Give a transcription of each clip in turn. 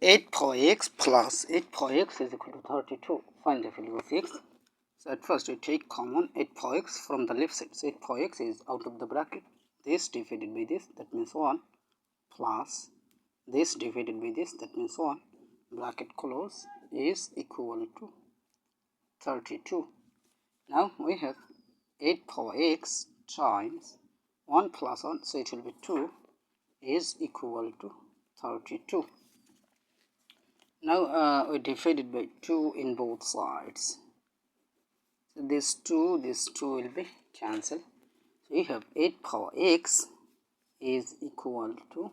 8 power x plus 8 power x is equal to 32. Find the value of x. So at first we take common 8 power x from the left side. So 8 power x is out of the bracket. This divided by this, that means 1, plus this divided by this, that means 1, bracket close, is equal to 32. Now we have 8 power x times 1 plus 1, so it will be 2, is equal to 32. Now we divided by 2 in both sides. So this 2 will be cancelled. So we have 8 power x is equal to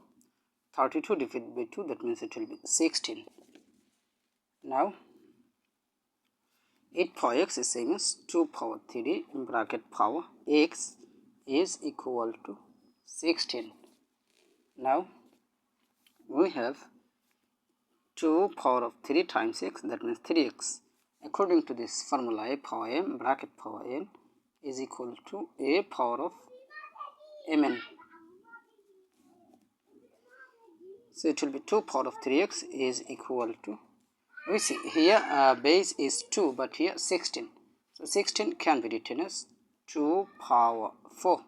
32 divided by 2, that means it will be 16. Now 8 power x is same as 2 power 3 in bracket power x is equal to 16. Now we have 2 power of 3 times x, that means 3x. According to this formula, a power m bracket power n is equal to a power of mn. So it will be 2 power of 3x is equal to, we see here base is 2, but here 16. So 16 can be written as 2 power 4.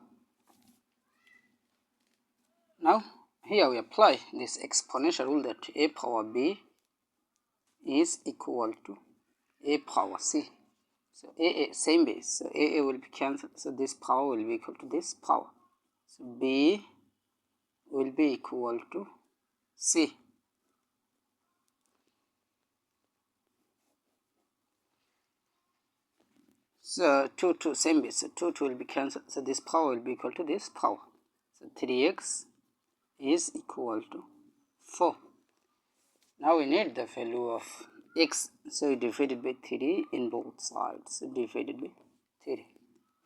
Now here we apply this exponential rule that a power b is equal to a power c. So a same base, so a will be cancelled, so this power will be equal to this power. So b will be equal to c. So 2 same base, so 2 will be cancelled, so this power will be equal to this power. So 3x is equal to 4. Now we need the value of x, so we divided by 3 in both sides, so divided by 3.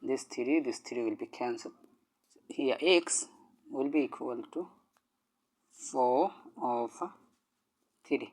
This 3 will be cancelled. So here x will be equal to 4 over 3.